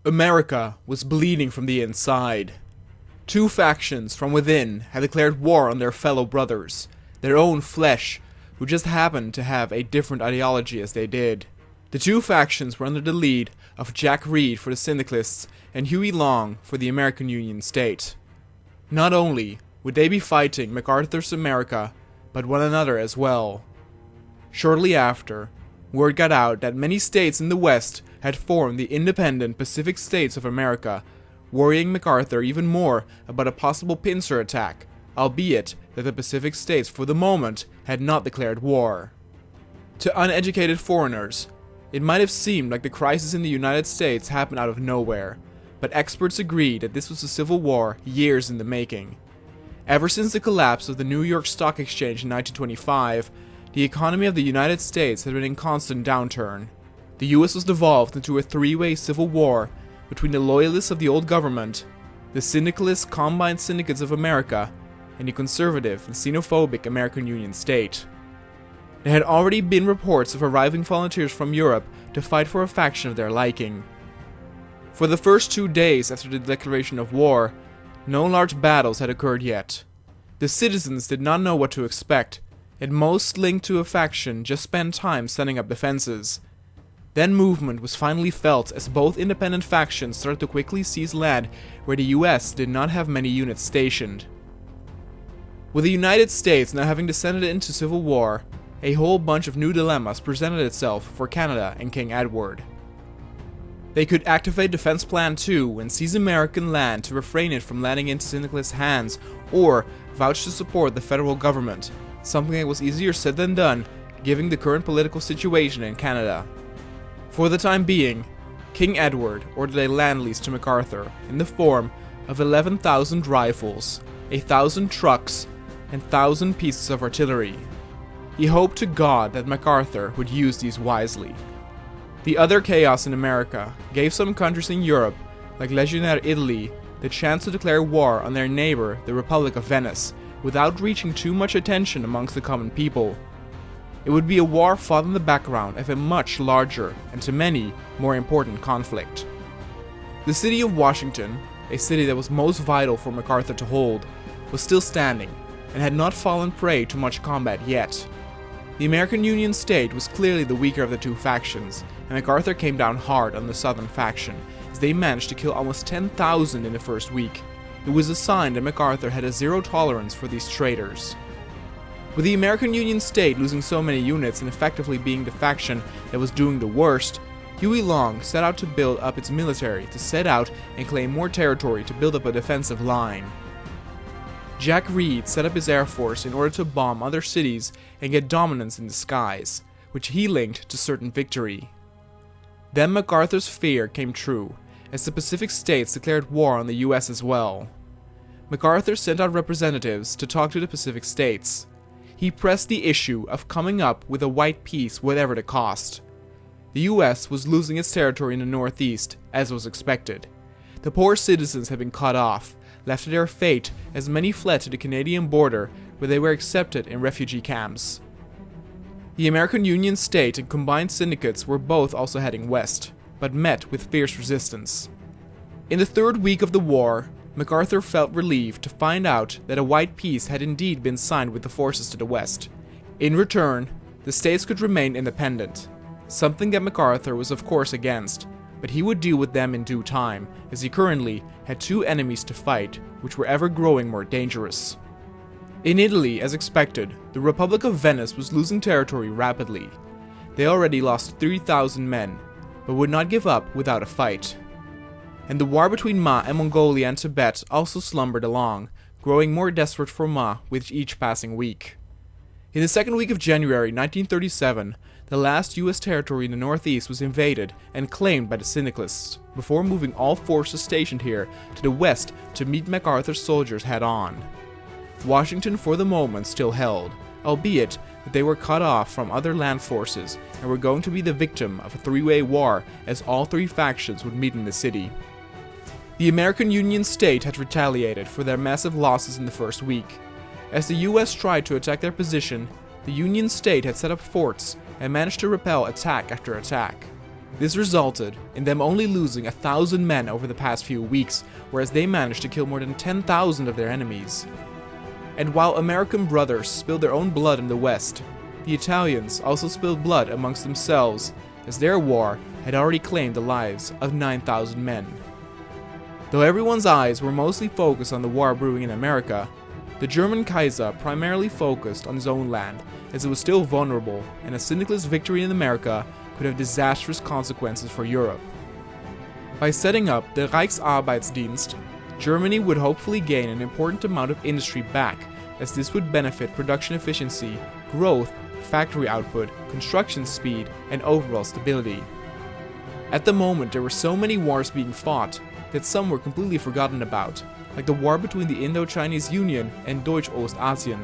America was bleeding from the inside. Two factions from within had declared war on their fellow brothers, their own flesh, who just happened to have a different ideology as they did. The two factions were under the lead of Jack Reed for the Syndicalists and Huey Long for the American Union State. Not only would they be fighting MacArthur's America, but one another as well. Shortly after, word got out that many states in the West had formed the independent Pacific States of America, worrying MacArthur even more about a possible pincer attack, albeit that the Pacific States for the moment had not declared war. To uneducated foreigners, it might have seemed like the crisis in the United States happened out of nowhere, but experts agree that this was a civil war years in the making. Ever since the collapse of the New York Stock Exchange in 1925, the economy of the United States had been in constant downturn. The US was devolved into a three-way civil war between the loyalists of the old government, the syndicalist Combined Syndicates of America, and the conservative and xenophobic American Union State. There had already been reports of arriving volunteers from Europe to fight for a faction of their liking. For the first 2 days after the declaration of war, no large battles had occurred yet. The citizens did not know what to expect, and most linked to a faction just spent time setting up defenses. Then movement was finally felt as both independent factions started to quickly seize land where the US did not have many units stationed. With the United States now having descended into civil war, a whole bunch of new dilemmas presented itself for Canada and King Edward. They could activate Defense Plan 2 and seize American land to refrain it from landing into syndicalist hands, or vouch to support the federal government, something that was easier said than done given the current political situation in Canada. For the time being, King Edward ordered a land lease to MacArthur in the form of 11,000 rifles, 1,000 trucks, and 1,000 pieces of artillery. He hoped to God that MacArthur would use these wisely. The other chaos in America gave some countries in Europe, like Legionnaire Italy, the chance to declare war on their neighbor, the Republic of Venice, without reaching too much attention amongst the common people. It would be a war fought in the background of a much larger, and to many, more important conflict. The city of Washington, a city that was most vital for MacArthur to hold, was still standing, and had not fallen prey to much combat yet. The American Union State was clearly the weaker of the two factions, and MacArthur came down hard on the southern faction, as they managed to kill almost 10,000 in the first week. It was a sign that MacArthur had a zero tolerance for these traitors. With the American Union State losing so many units and effectively being the faction that was doing the worst, Huey Long set out to build up its military to set out and claim more territory to build up a defensive line. Jack Reed set up his air force in order to bomb other cities and get dominance in the skies, which he linked to certain victory. Then MacArthur's fear came true, as the Pacific States declared war on the US as well. MacArthur sent out representatives to talk to the Pacific States. He pressed the issue of coming up with a white peace whatever the cost. The US was losing its territory in the Northeast, as was expected. The poor citizens had been cut off, left to their fate as many fled to the Canadian border where they were accepted in refugee camps. The American Union State and combined syndicates were both also heading west, but met with fierce resistance. In the third week of the war, MacArthur felt relieved to find out that a white peace had indeed been signed with the forces to the west. In return, the states could remain independent, something that MacArthur was of course against, but he would deal with them in due time, as he currently had two enemies to fight, which were ever growing more dangerous. In Italy, as expected, the Republic of Venice was losing territory rapidly. They already lost 3,000 men, but would not give up without a fight. And the war between Ma and Mongolia and Tibet also slumbered along, growing more desperate for Ma with each passing week. In the second week of January 1937, the last US territory in the Northeast was invaded and claimed by the Syndicalists, before moving all forces stationed here to the west to meet MacArthur's soldiers head-on. Washington for the moment still held, albeit that they were cut off from other land forces and were going to be the victim of a three-way war as all three factions would meet in the city. The American Union State had retaliated for their massive losses in the first week. As the US tried to attack their position, the Union State had set up forts and managed to repel attack after attack. This resulted in them only losing 1,000 men over the past few weeks, whereas they managed to kill more than 10,000 of their enemies. And while American brothers spilled their own blood in the West, the Italians also spilled blood amongst themselves, as their war had already claimed the lives of 9,000 men. Though everyone's eyes were mostly focused on the war brewing in America, the German Kaiser primarily focused on his own land, as it was still vulnerable, and a syndicalist victory in America could have disastrous consequences for Europe. By setting up the Reichsarbeitsdienst, Germany would hopefully gain an important amount of industry back, as this would benefit production efficiency, growth, factory output, construction speed, and overall stability. At the moment, there were so many wars being fought that some were completely forgotten about, like the war between the Indo-Chinese Union and Deutsch-Ostasien.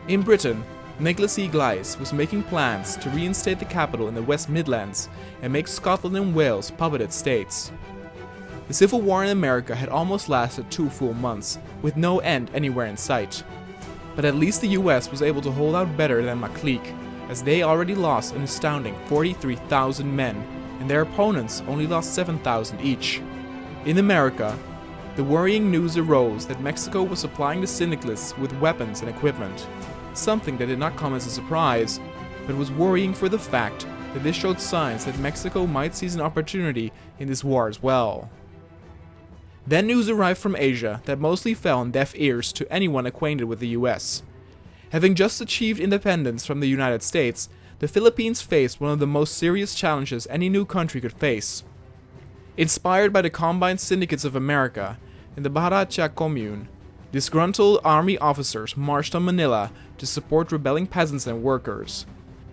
In Britain, Nicholas E. Gleis was making plans to reinstate the capital in the West Midlands and make Scotland and Wales puppeted states. The Civil War in America had almost lasted 2 full months, with no end anywhere in sight. But at least the US was able to hold out better than McLeek, as they already lost an astounding 43,000 men, and their opponents only lost 7,000 each. In America, the worrying news arose that Mexico was supplying the syndicalists with weapons and equipment, something that did not come as a surprise, but was worrying for the fact that this showed signs that Mexico might seize an opportunity in this war as well. Then news arrived from Asia that mostly fell on deaf ears to anyone acquainted with the US. Having just achieved independence from the United States, the Philippines faced one of the most serious challenges any new country could face. Inspired by the combined syndicates of America and the Bharatya Commune, disgruntled army officers marched on Manila to support rebelling peasants and workers.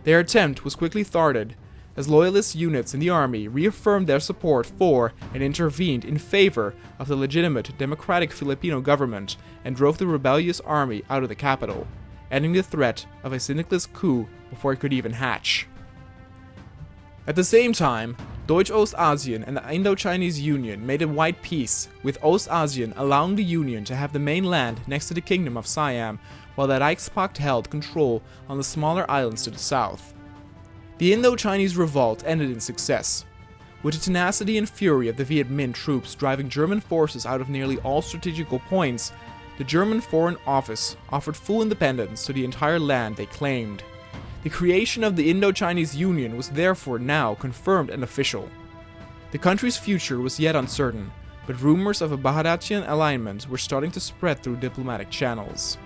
Their attempt was quickly thwarted, as loyalist units in the army reaffirmed their support for and intervened in favor of the legitimate democratic Filipino government and drove the rebellious army out of the capital, ending the threat of a syndicalist coup before it could even hatch. At the same time, Deutsch-Ostasien and the Indo-Chinese Union made a wide peace, with Ostasien allowing the Union to have the main land next to the Kingdom of Siam, while the Reichspakt held control on the smaller islands to the south. The Indo-Chinese revolt ended in success, with the tenacity and fury of the Viet Minh troops driving German forces out of nearly all strategical points. The German Foreign Office offered full independence to the entire land they claimed. The creation of the Indo-Chinese Union was therefore now confirmed and official. The country's future was yet uncertain, but rumors of a Bharatyan alignment were starting to spread through diplomatic channels.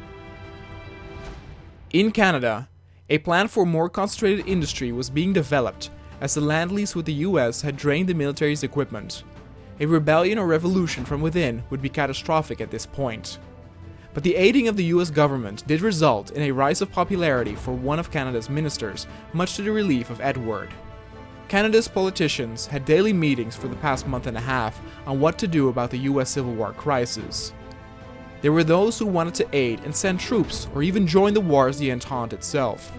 In Canada, a plan for more concentrated industry was being developed, as the land lease with the US had drained the military's equipment. A rebellion or revolution from within would be catastrophic at this point. But the aiding of the US government did result in a rise of popularity for one of Canada's ministers, much to the relief of Edward. Canada's politicians had daily meetings for the past month and a half on what to do about the US Civil War crisis. There were those who wanted to aid and send troops or even join the war as the Entente itself.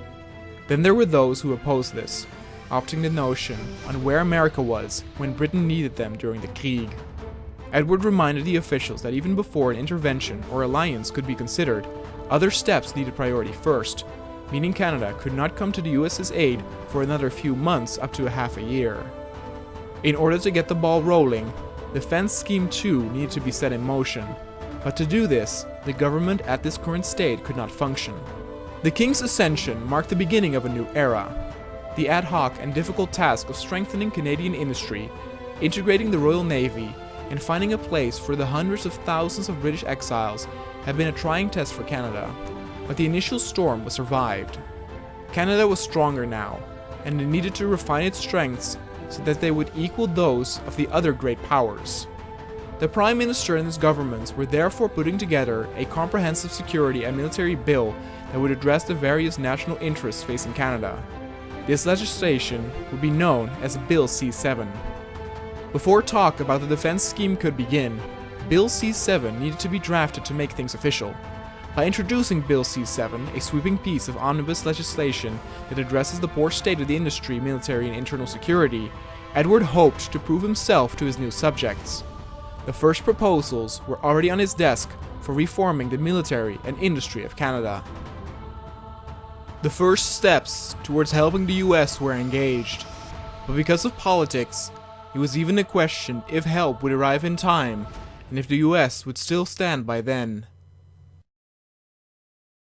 Then there were those who opposed this, opting the notion on where America was when Britain needed them during the Krieg. Edward reminded the officials that even before an intervention or alliance could be considered, other steps needed priority first, meaning Canada could not come to the US's aid for another few months up to a half a year. In order to get the ball rolling, Defense Scheme 2 needed to be set in motion, but to do this, the government at this current state could not function. The King's ascension marked the beginning of a new era. The ad hoc and difficult task of strengthening Canadian industry, integrating the Royal Navy, and finding a place for the hundreds of thousands of British exiles had been a trying test for Canada, but the initial storm was survived. Canada was stronger now, and it needed to refine its strengths so that they would equal those of the other great powers. The Prime Minister and his governments were therefore putting together a comprehensive security and military bill that would address the various national interests facing Canada. This legislation would be known as Bill C-7. Before talk about the defense scheme could begin, Bill C-7 needed to be drafted to make things official. By introducing Bill C-7, a sweeping piece of omnibus legislation that addresses the poor state of the industry, military, and internal security, Edward hoped to prove himself to his new subjects. The first proposals were already on his desk for reforming the military and industry of Canada. The first steps towards helping the US were engaged. But because of politics, it was even a question if help would arrive in time, and if the US would still stand by then.